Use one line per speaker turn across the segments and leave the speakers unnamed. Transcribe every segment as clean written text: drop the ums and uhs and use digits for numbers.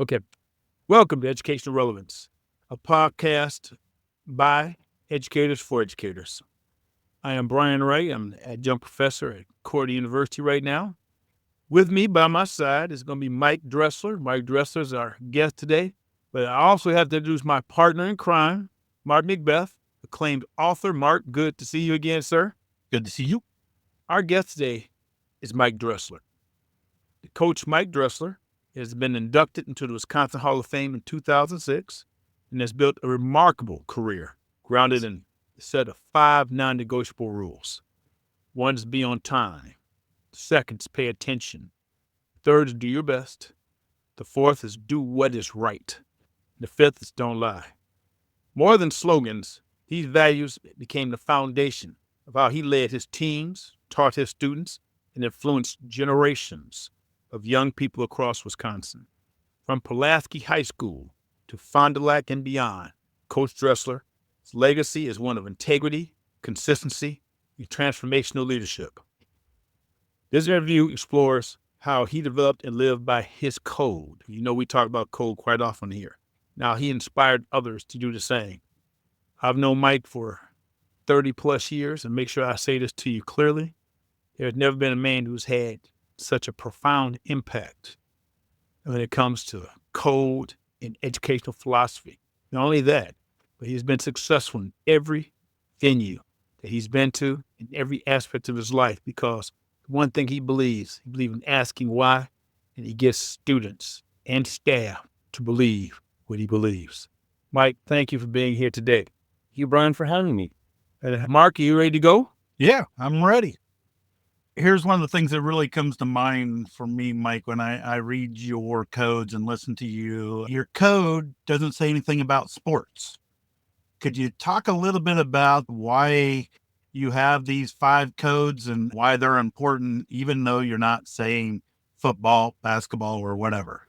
Okay. Welcome to Educational Relevance, a podcast by educators for educators. I am Bryan Wright. I'm an adjunct professor at Cordy University right now. With me by my side is going to be Mike Dressler. Mike Dressler is our guest today. But I also have to introduce my partner in crime, Mark McBeth, acclaimed author. Mark, good to see you again, sir.
Good to see you.
Our guest today is Mike Dressler. Coach Mike Dressler has been inducted into the Wisconsin Hall of Fame in 2006 and has built a remarkable career grounded in a set of 5 non-negotiable rules. One is be on time. The second is pay attention. The third is do your best. The fourth is do what is right. The fifth is don't lie. More than slogans, these values became the foundation of how he led his teams, taught his students, and influenced generations of young people across Wisconsin. From Pulaski High School to Fond du Lac and beyond, Coach Dressler's legacy is one of integrity, consistency, and transformational leadership. This interview explores how he developed and lived by his code. You know, we talk about code quite often here. Now, he inspired others to do the same. I've known Mike for 30 plus years, and make sure I say this to you clearly. There's never been a man who's had such a profound impact when it comes to code and educational philosophy. Not only that, but he's been successful in every venue that he's been to, in every aspect of his life, because one thing he believes in asking why, and he gets students and staff to believe what he believes. Mike, thank you for being here today.
Thank you, Bryan, for having me.
Mark, are you ready to go?
Yeah, I'm ready. Here's one of the things that really comes to mind for me, Mike, when I read your codes and listen to you. Your code doesn't say anything about sports. Could you talk a little bit about why you have these 5 codes and why they're important, even though you're not saying football, basketball, or whatever?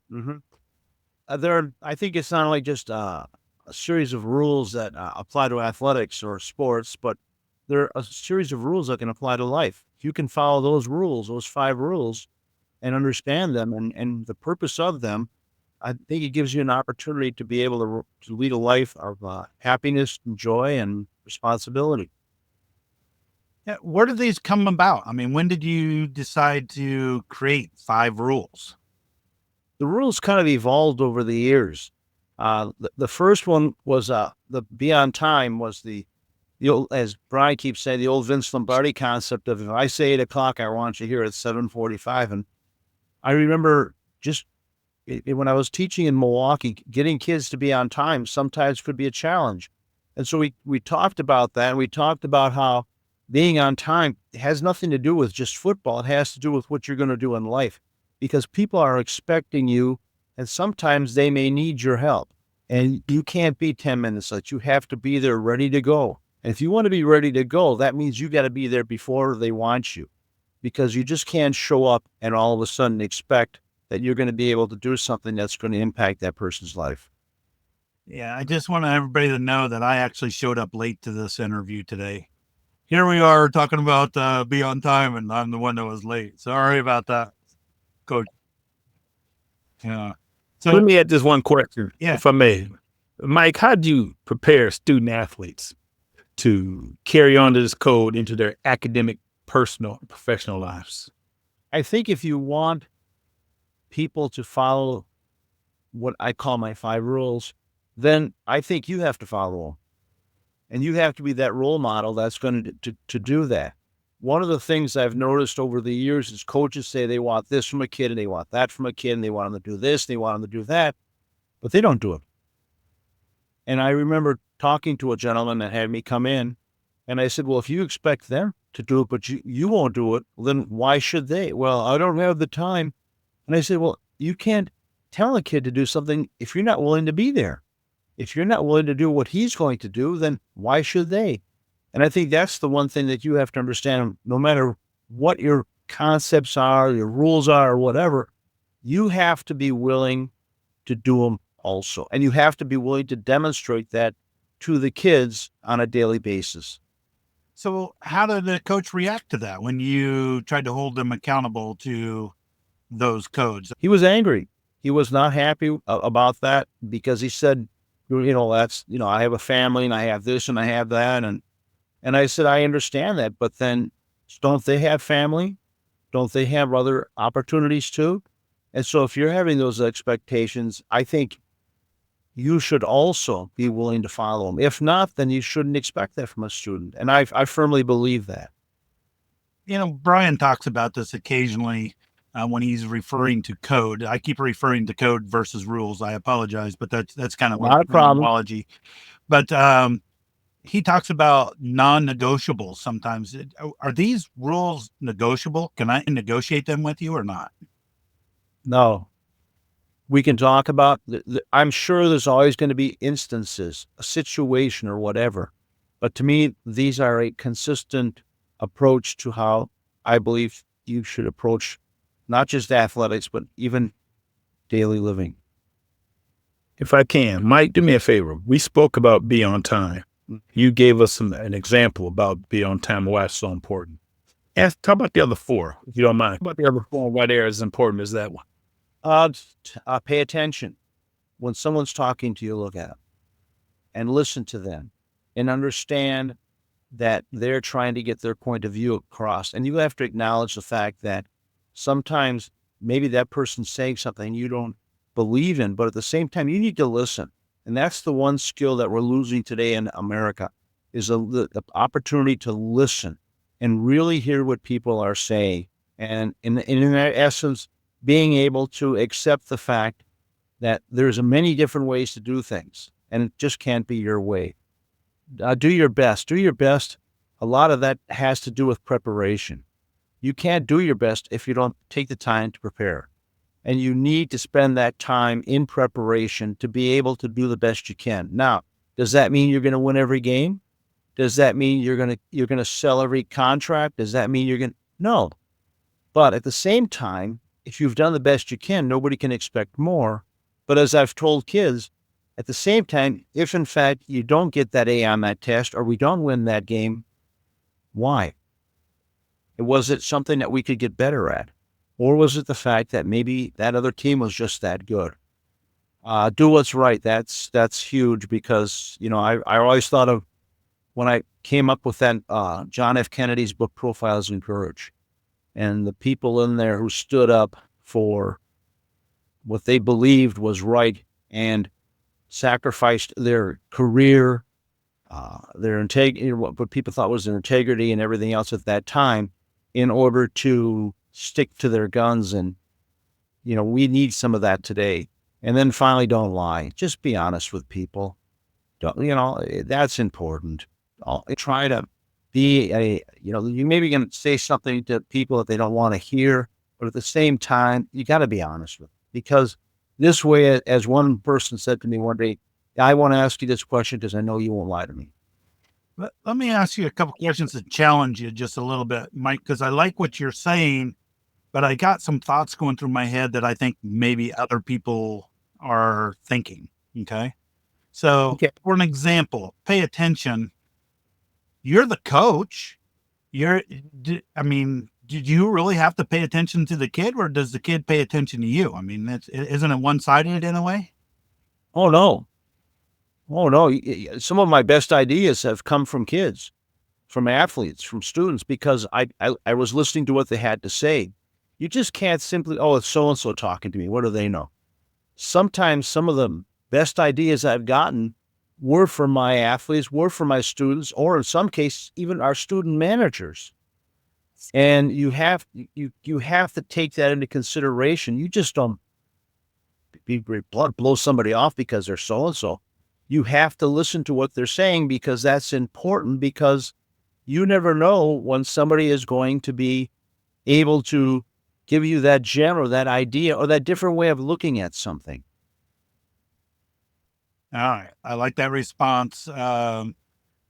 Mm-hmm. I think it's not only just a series of rules that apply to athletics or sports, but there are a series of rules that can apply to life. If you can follow those rules, those 5 rules, and understand them and the purpose of them, I think it gives you an opportunity to be able to lead a life of happiness and joy and responsibility.
Yeah, where did these come about? I mean, when did you decide to create 5 rules?
The rules kind of evolved over the years. The first one was the be on time was the old, as Bryan keeps saying, the old Vince Lombardi concept of if I say 8 o'clock, I want you here at 7:45. And I remember just when I was teaching in Milwaukee, getting kids to be on time sometimes could be a challenge. And so we talked about that. And we talked about how being on time has nothing to do with just football. It has to do with what you're going to do in life, because people are expecting you, and sometimes they may need your help. And you can't be 10 minutes late. You have to be there ready to go. And if you want to be ready to go, that means you got to be there before they want you, because you just can't show up and all of a sudden expect that you're going to be able to do something that's going to impact that person's life.
Yeah, I just want everybody to know that I actually showed up late to this interview today. Here we are talking about be on time, and I'm the one that was late. Sorry about that, Coach. Yeah.
So let me add this one question,
Yeah.
if I may. Mike, how do you prepare student athletes to carry on this code into their academic, personal, and professional lives?
I think if you want people to follow what I call my 5 rules, then I think you have to follow them. And you have to be that role model that's going to do that. One of the things I've noticed over the years is coaches say they want this from a kid and they want that from a kid and they want them to do this, and they want them to do that, but they don't do it. And I remember talking to a gentleman that had me come in, and I said, well, if you expect them to do it, but you won't do it, then why should they? Well, I don't have the time. And I said, well, you can't tell a kid to do something if you're not willing to be there. If you're not willing to do what he's going to do, then why should they? And I think that's the one thing that you have to understand. No matter what your concepts are, your rules are, or whatever, you have to be willing to do them also. And you have to be willing to demonstrate that to the kids on a daily basis.
So how did the coach react to that when you tried to hold them accountable to those codes?
He was angry. He was not happy about that because he said, I have a family and I have this and I have that. And I said, I understand that, but then don't they have family? Don't they have other opportunities too? And so if you're having those expectations, I think you should also be willing to follow them. If not, then you shouldn't expect that from a student. And I firmly believe that.
Bryan talks about this occasionally when he's referring to code. I keep referring to code versus rules. I apologize, but that's kind of
Not a problem.
terminology. But he talks about non-negotiables sometimes. Are these rules negotiable? Can I negotiate them with you or not?
No. We can talk about, I'm sure there's always going to be instances, a situation or whatever. But to me, these are a consistent approach to how I believe you should approach not just athletics, but even daily living.
If I can, Mike, do me a favor. We spoke about be on time. You gave us an example about be on time, why it's so important. Talk about the other four, if you don't mind. Talk about the other four, why they're as important as that one.
Pay attention. When someone's talking to you, look at them and listen to them and understand that they're trying to get their point of view across. And you have to acknowledge the fact that sometimes maybe that person's saying something you don't believe in, but at the same time, you need to listen. And that's the one skill that we're losing today in America is the opportunity to listen and really hear what people are saying. And in essence, being able to accept the fact that there's many different ways to do things and it just can't be your way. Do your best. Do your best. A lot of that has to do with preparation. You can't do your best if you don't take the time to prepare. And you need to spend that time in preparation to be able to do the best you can. Now, does that mean you're going to win every game? Does that mean you're going to sell every contract? Does that mean no. But at the same time, if you've done the best you can, nobody can expect more. But as I've told kids, at the same time, if in fact you don't get that A on that test or we don't win that game, why? Was it something that we could get better at? Or was it the fact that maybe that other team was just that good? Do what's right. That's huge because, I always thought of when I came up with that John F. Kennedy's book, Profiles in Courage, and the people in there who stood up for what they believed was right and sacrificed their career, their integrity, what people thought was their integrity and everything else at that time in order to stick to their guns. And, we need some of that today. And then finally, don't lie. Just be honest with people. That's important. Try to be you maybe going to say something to people that they don't want to hear, but at the same time, you got to be honest with them. Because this way, as one person said to me one day, I want to ask you this question because I know you won't lie to me.
Let me ask you a couple questions to challenge you just a little bit, Mike, because I like what you're saying, but I got some thoughts going through my head that I think maybe other people are thinking. Okay. So for an example, pay attention. You're the coach. Did you really have to pay attention to the kid or does the kid pay attention to you? I mean, isn't it one-sided in a way?
Oh, no. Some of my best ideas have come from kids, from athletes, from students, because I was listening to what they had to say. You just can't simply, it's so-and-so talking to me. What do they know? Sometimes some of the best ideas I've gotten were from my athletes, were from my students, or in some cases, even our student managers. And you have to take that into consideration. You just don't blow somebody off because they're so-and-so. You have to listen to what they're saying because that's important, because you never know when somebody is going to be able to give you that gem or that idea or that different way of looking at something.
All right. I like that response. Now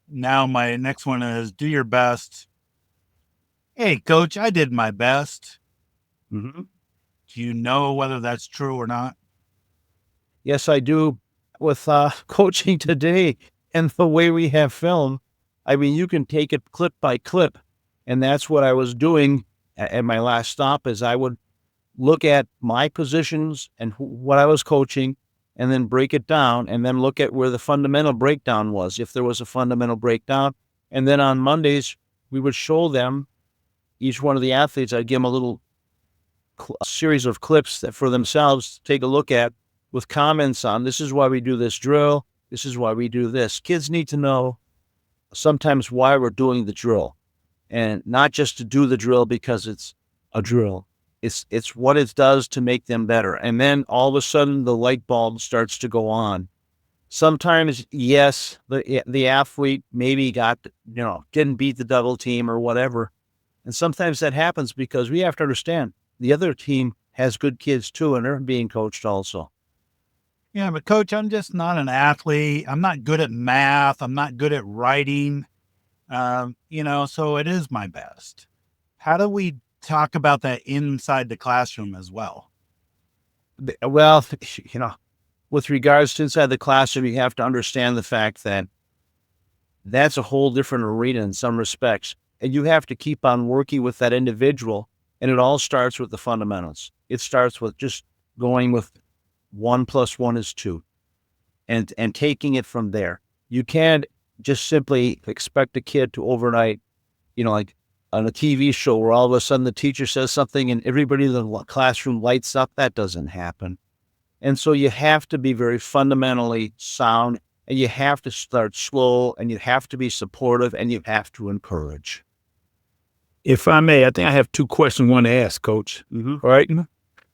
my next one is do your best. Hey, coach, I did my best.
Mm-hmm.
Do you know whether that's true or not?
Yes, I do. With coaching today and the way we have film, I mean, you can take it clip by clip. And that's what I was doing at my last stop is I would look at my positions and what I was coaching, and then break it down, and then look at where the fundamental breakdown was, if there was a fundamental breakdown. And then on Mondays, we would show them, each one of the athletes, I'd give them a little series of clips that for themselves to take a look at with comments on, this is why we do this drill, this is why we do this. Kids need to know sometimes why we're doing the drill, and not just to do the drill because it's a drill. It's what it does to make them better. And then all of a sudden the light bulb starts to go on. Sometimes, yes, the athlete maybe didn't beat the double team or whatever. And sometimes that happens because we have to understand the other team has good kids too, and they're being coached also.
Yeah, but Coach, I'm just not an athlete. I'm not good at math. I'm not good at writing. So it is my best. How do we talk about that inside the classroom as well?
Well, with regards to inside the classroom, you have to understand the fact that that's a whole different arena in some respects. And you have to keep on working with that individual. And it all starts with the fundamentals. It starts with just going with 1 + 1 is 2 and taking it from there. You can't just simply expect a kid to overnight, like on a TV show where all of a sudden the teacher says something and everybody in the classroom lights up. That doesn't happen. And so you have to be very fundamentally sound, and you have to start slow, and you have to be supportive, and you have to encourage.
If I may, I think I have 2 questions I want to ask, Coach.
Mm-hmm.
All right.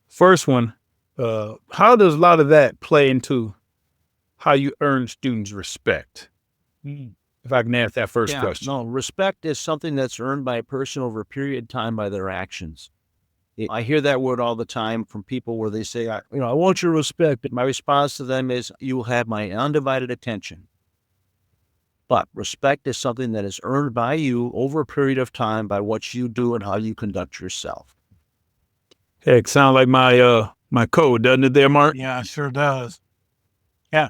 First one, how does a lot of that play into how you earn students' respect? If I can ask that first question.
No, respect is something that's earned by a person over a period of time by their actions. I hear that word all the time from people where they say, I want your respect. But my response to them is, you will have my undivided attention. But respect is something that is earned by you over a period of time by what you do and how you conduct yourself.
Heck, sound like my code, doesn't it there, Mark?
Yeah, it sure does. Yeah.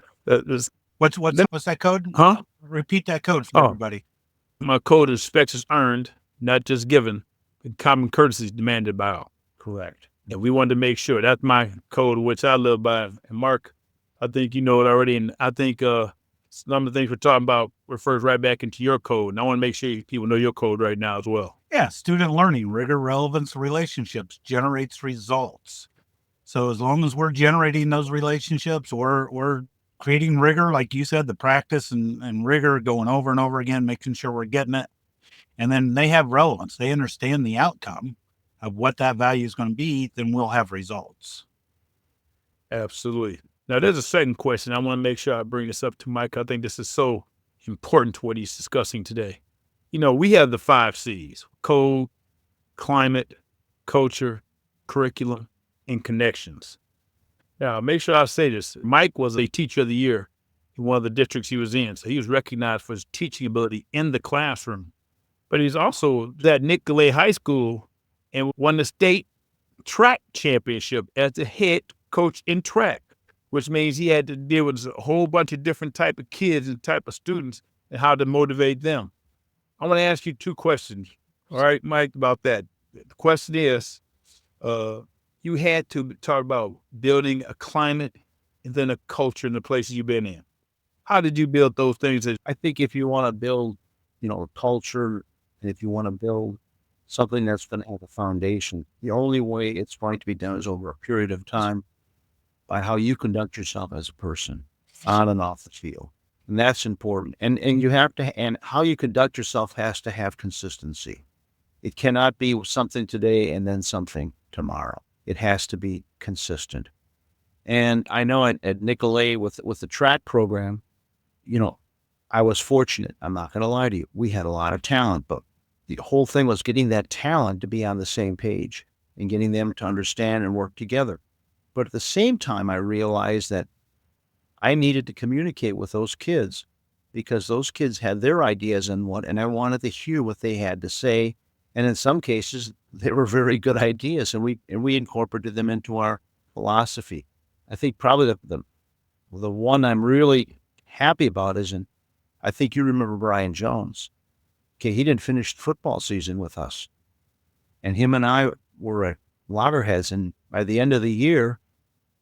What's that code?
Huh?
Repeat that code for everybody.
My code is respect is earned, not just given, and common courtesy is demanded by all.
Correct.
And we wanted to make sure that's my code, which I live by. And Mark, I think you know it already. And I think some of the things we're talking about refers right back into your code. And I want to make sure people know your code right now as well.
Yeah, student learning, rigor, relevance, relationships generates results. So as long as we're generating those relationships, we're creating rigor, like you said, the practice and rigor going over and over again, making sure we're getting it. And then they have relevance. They understand the outcome of what that value is going to be, then we'll have results.
Absolutely. Now, there's a second question. I want to make sure I bring this up to Mike. I think this is so important to what he's discussing today. We have the 5 C's: code, climate, culture, curriculum, and connections. Now, make sure I say this. Mike was a teacher of the year in one of the districts he was in. So he was recognized for his teaching ability in the classroom. But he's also at Nicolet High School and won the state track championship as the head coach in track, which means he had to deal with a whole bunch of different type of kids and type of students and how to motivate them. I want to ask you 2 questions. All right, Mike, about that. The question is, you had to talk about building a climate and then a culture in the places you've been in. How did you build those things?
I think if you want to build, a culture, and if you want to build something that's going to have a foundation, the only way it's going to be done is over a period of time by how you conduct yourself as a person on and off the field. And that's important. And you have to, and how you conduct yourself has to have consistency. It cannot be something today and then something tomorrow. It has to be consistent. And I know at Nicolet with the track program, I was fortunate. I'm not going to lie to you. We had a lot of talent, but the whole thing was getting that talent to be on the same page and getting them to understand and work together. But at the same time, I realized that I needed to communicate with those kids because those kids had their ideas and I wanted to hear what they had to say. And in some cases, they were very good ideas, and we incorporated them into our philosophy. I think probably the one I'm really happy about is, and I think you remember Brian Jones. Okay, he didn't finish the football season with us. And him and I were at loggerheads, and by the end of the year,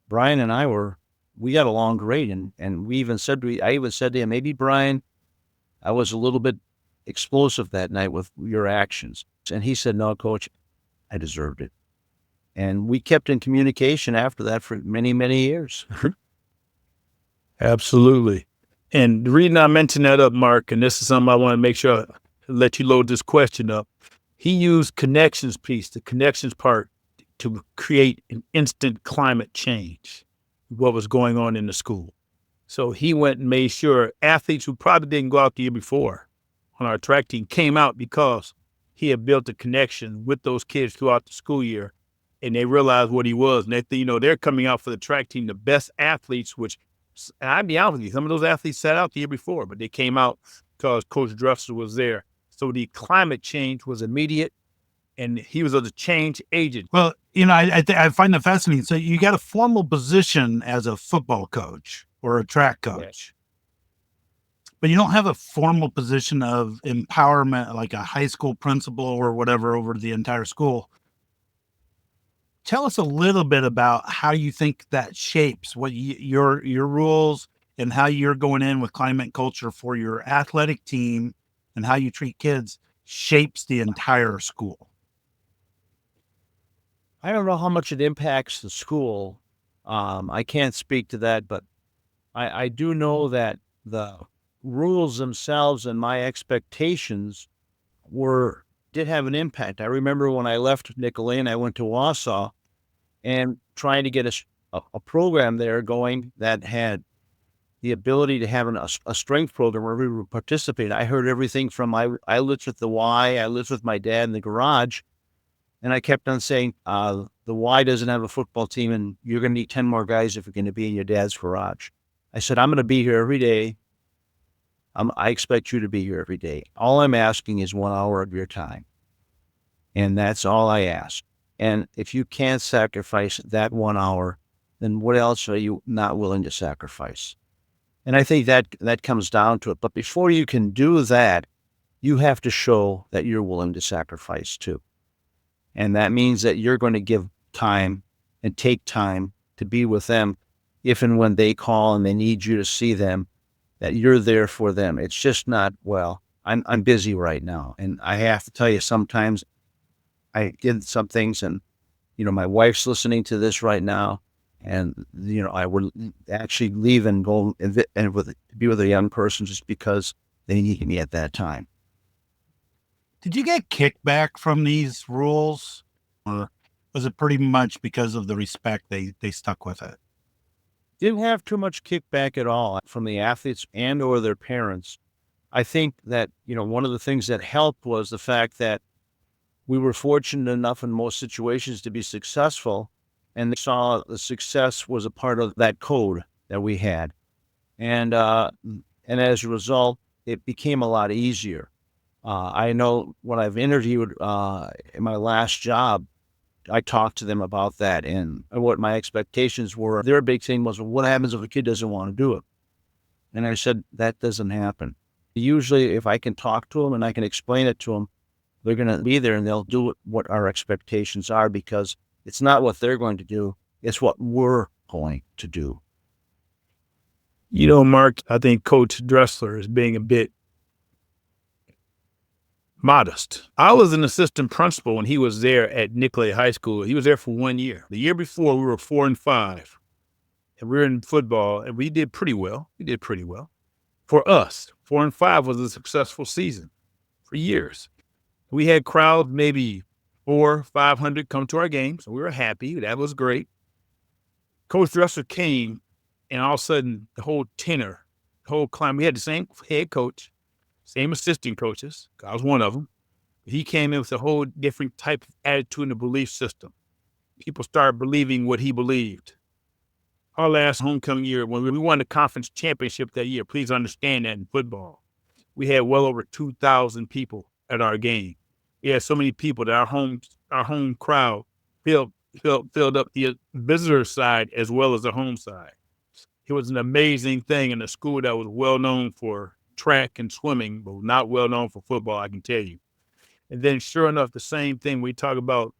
Bryan and we got along great. And I even said to him, maybe Bryan, I was a little bit explosive that night with your actions. And he said, no, coach, I deserved it. And we kept in communication after that for many, many years.
Absolutely. And the reason I mentioned that up, Mark, and this is something I want to make sure I let you load this question up. He used the connections part, to create an instant climate change, what was going on in the school. So he went and made sure athletes who probably didn't go out the year before on our track team came out because he had built a connection with those kids throughout the school year, and they realized what he was. And they're coming out for the track team, the best athletes, which, and I'd be honest with you, some of those athletes sat out the year before, but they came out because Coach Dressler was there. So the climate change was immediate, and he was a change agent.
Well, I find that fascinating. So you got a formal position as a football coach or a track coach, but you don't have a formal position of empowerment, like a high school principal or whatever, over the entire school. Tell us a little bit about how you think that shapes what your rules and how you're going in with climate culture for your athletic team and how you treat kids shapes the entire school.
I don't know how much it impacts the school. I can't speak to that, but I do know that the rules themselves and my expectations did have an impact. I remember when I left Nicolay, I went to Wausau and trying to get a program there going that had the ability to have a strength program where we would participate. I heard everything from I lived with the Y, I lived with my dad in the garage, and I kept on saying, the Y doesn't have a football team, and you're going to need 10 more guys if you're going to be in your dad's garage. I said, I'm going to be here every day. I expect you to be here every day. All I'm asking is 1 hour of your time. And that's all I ask. And if you can't sacrifice that 1 hour, then what else are you not willing to sacrifice? And I think that comes down to it. But before you can do that, you have to show that you're willing to sacrifice too. And that means that you're going to give time and take time to be with them if and when they call and they need you to see them, that you're there for them. It's just not, well, I'm busy right now. And I have to tell you, sometimes I did some things, and, my wife's listening to this right now, and, I would actually leave and go and be with a young person just because they needed me at that time.
Did you get kickback from these rules, or was it pretty much because of the respect they stuck with it?
Didn't have too much kickback at all from the athletes and or their parents. I think that, one of the things that helped was the fact that we were fortunate enough in most situations to be successful, and they saw the success was a part of that code that we had. And as a result, it became a lot easier. I know when I've interviewed in my last job, I talked to them about that and what my expectations were. Their big thing was, well, what happens if a kid doesn't want to do it? And I said, that doesn't happen. Usually, if I can talk to them and I can explain it to them, they're going to be there and they'll do what our expectations are, because it's not what they're going to do. It's what we're going to do.
Mark, I think Coach Dressler is being a bit modest. I was an assistant principal when he was there at Nicolay High School. He was there for 1 year. The year before, we were 4-5, and we were in football, and we did pretty well. For us, 4-5 was a successful season for years. We had crowds, maybe 400-500 come to our games, so we were happy. That was great. Coach Dressler came, and all of a sudden, the whole tenor, the whole climate, we had the same head coach, same assistant coaches. I was one of them. He came in with a whole different type of attitude and belief system. People started believing what he believed. Our last homecoming year, when we won the conference championship that year, please understand that in football, we had well over 2,000 people at our game. We had so many people that our home crowd filled up the visitor side as well as the home side. It was an amazing thing in a school that was well known for track and swimming, but not well known for football, I can tell you. And then sure enough, the same thing we talk about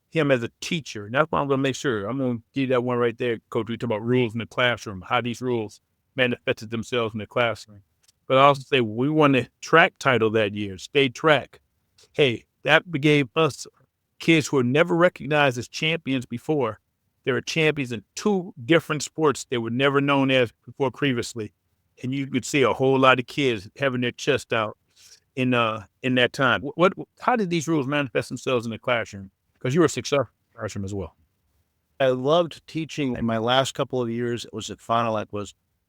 him as a teacher. And that's why I'm going to make sure. I'm going to give you that one right there, Coach. We talk about rules in the classroom, how these rules manifested themselves in the classroom. But I also say we won the track title that year, state track. Hey, that gave us kids who were never recognized as champions before. They were champions in 2 different sports they were never known as before previously. And you could see a whole lot of kids having their chest out in that time. How did these rules manifest themselves in the classroom? Because you were a successful classroom as well.
I loved teaching. In my last couple of years, it was at Fond du Lac,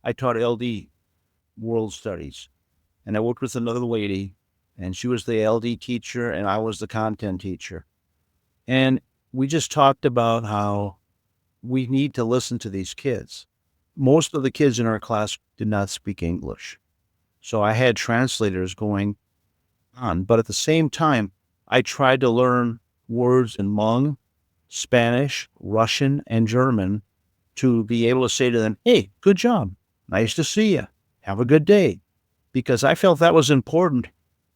I taught LD, World Studies. And I worked with another lady, and she was the LD teacher, and I was the content teacher. And we just talked about how we need to listen to these kids. Most of the kids in our class did not speak English. So I had translators going on. But at the same time, I tried to learn words in Hmong, Spanish, Russian, and German to be able to say to them, hey, good job. Nice to see you. Have a good day. Because I felt that was important,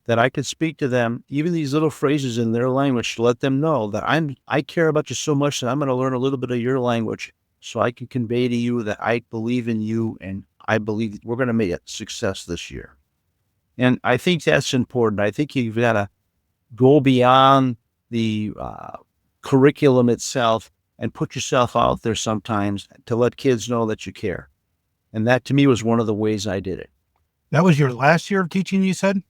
that I could speak to them, even these little phrases in their language, to let them know that I care about you so much that I'm going to learn a little bit of your language so I can convey to you that I believe in you and I believe we're going to make a success this year. And I think that's important. I think you've got to go beyond the curriculum itself and put yourself out there sometimes to let kids know that you care. And that to me was one of the ways I did it.
That was your last year of teaching, you said?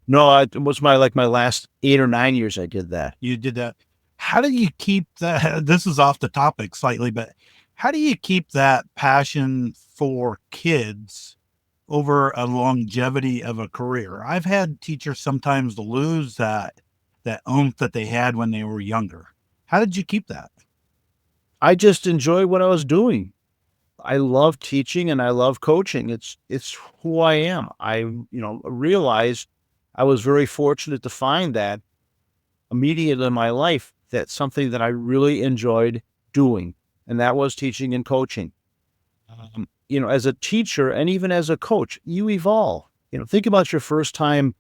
No, it was my last 8 or 9 years I did that.
You did that. How do you keep that? This is off the topic slightly, but how do you keep that passion for kids over a longevity of a career? I've had teachers sometimes lose that oomph that they had when they were younger. How did you keep that?
I just enjoy what I was doing. I love teaching and I love coaching. It's who I am. I realized I was very fortunate to find that immediately in my life, that's something that I really enjoyed doing, and that was teaching and coaching. As a teacher and even as a coach, you evolve. Think about your first time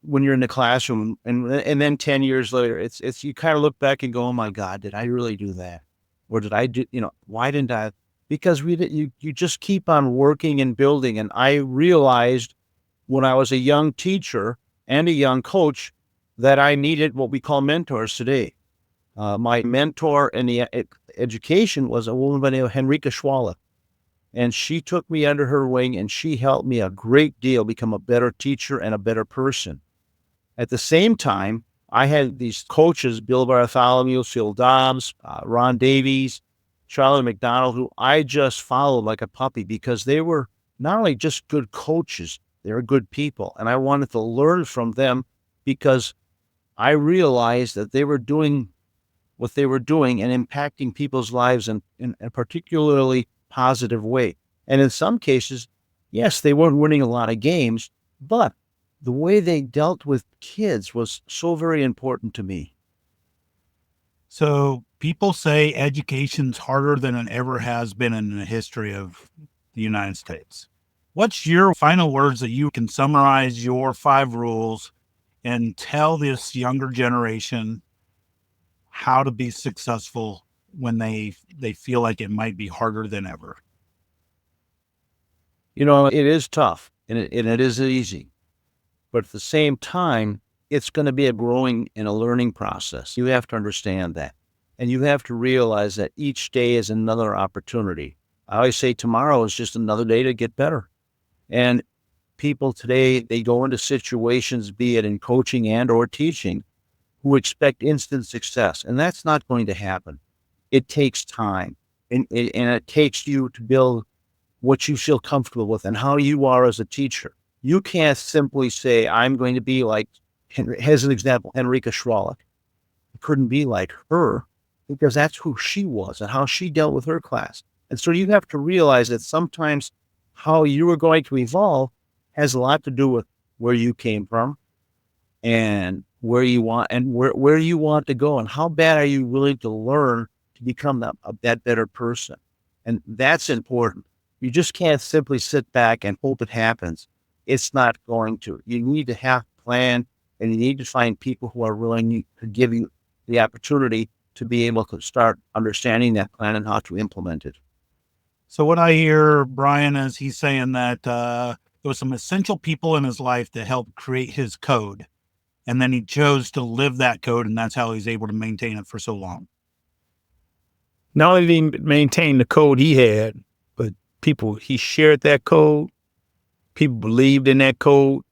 when you're in the classroom, and then 10 years later, it's you kind of look back and go, oh my God, did I really do that? Or did I do, why didn't I? Because you just keep on working and building. And I realized when I was a young teacher and a young coach that I needed what we call mentors today. My mentor in the education was a woman by the name of Henrika Schwala. And she took me under her wing and she helped me a great deal become a better teacher and a better person. At the same time, I had these coaches, Bill Bartholomew, Phil Dobbs, Ron Davies, Charlie McDonald, who I just followed like a puppy because they were not only just good coaches, they were good people. And I wanted to learn from them because I realized that they were doing what they were doing and impacting people's lives in a particularly positive way. And in some cases, yes, they weren't winning a lot of games, but the way they dealt with kids was so very important to me.
So people say education's harder than it ever has been in the history of the United States. What's your final words that you can summarize your 5 rules and tell this younger generation how to be successful when they feel like it might be harder than ever?
It is tough and it isn't easy. But at the same time, it's going to be a growing and a learning process. You have to understand that. And you have to realize that each day is another opportunity. I always say tomorrow is just another day to get better. And people today, they go into situations, be it in coaching and or teaching, who expect instant success. And that's not going to happen. It takes time. And it takes you to build what you feel comfortable with and how you are as a teacher. You can't simply say, I'm going to be like, as an example, Henrika Schwala. You couldn't be like her because that's who she was and how she dealt with her class. And so you have to realize that sometimes how you are going to evolve has a lot to do with where you came from and where you want and where you want to go and how bad are you willing to learn to become that better person. And that's important. You just can't simply sit back and hope it happens. It's not going to. You need to have a plan and you need to find people who are willing to give you the opportunity to be able to start understanding that plan and how to implement it.
So what I hear, Bryan, is he's saying that there was some essential people in his life that helped create his code. And then he chose to live that code, and that's how he's able to maintain it for so long.
Not only did he maintain the code he had, but he shared that code. People believed in that code.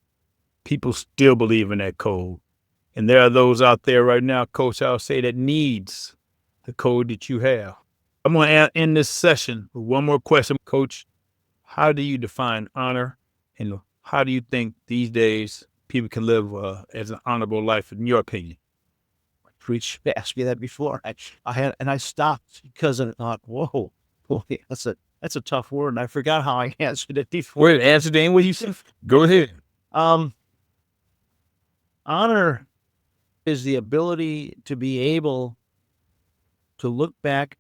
People still believe in that code. And there are those out there right now, Coach, I'll say, that needs the code that you have. I'm going to end this session with one more question. Coach, how do you define honor, and how do you think these days people can live as an honorable life, in your opinion?
Preach asked me that before. I stopped because I thought, whoa, boy, that's a tough word, and I forgot how I answered it before.
Wait, answer Dane, what you said. Go ahead.
Honor is the ability to be able to look back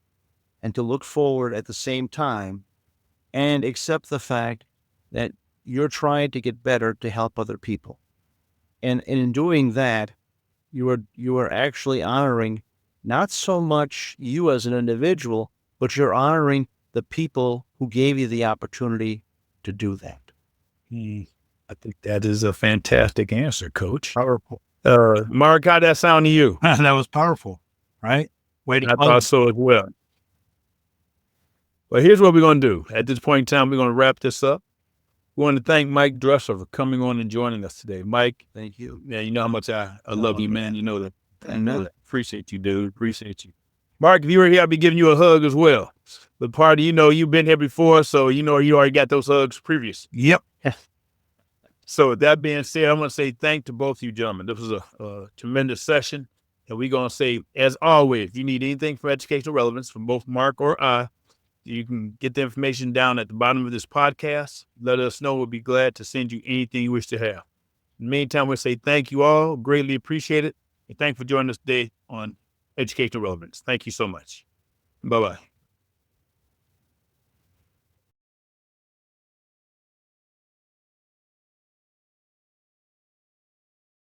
and to look forward at the same time, and accept the fact that you're trying to get better to help other people. And in doing that, you are actually honoring not so much you as an individual, but you're honoring the people who gave you the opportunity to do that.
I think that is a fantastic answer, Coach.
Powerful.
Mark, how'd that sound to you?
That was powerful, right?
I thought so as well. Well, here's what we're going to do. At this point in time, we're going to wrap this up. We want to thank Mike Dressler for coming on and joining us today. Mike,
Thank you.
yeah, you know how much I love you, man. You know that.
I know that.
Appreciate you, dude. Appreciate you. Mark, if you were here, I'd be giving you a hug as well. But part of, you've been here before, so you already got those hugs previous.
Yep.
So with that being said, I want to say thank to both of you gentlemen. This was a tremendous session. And we're going to say, as always, if you need anything for educational relevance from both Mark or I, you can get the information down at the bottom of this podcast. Let us know. We'll be glad to send you anything you wish to have. In the meantime, we'll say thank you all. Greatly appreciate it. And thank you for joining us today on Educational Relevance. Thank you so much. Bye-bye.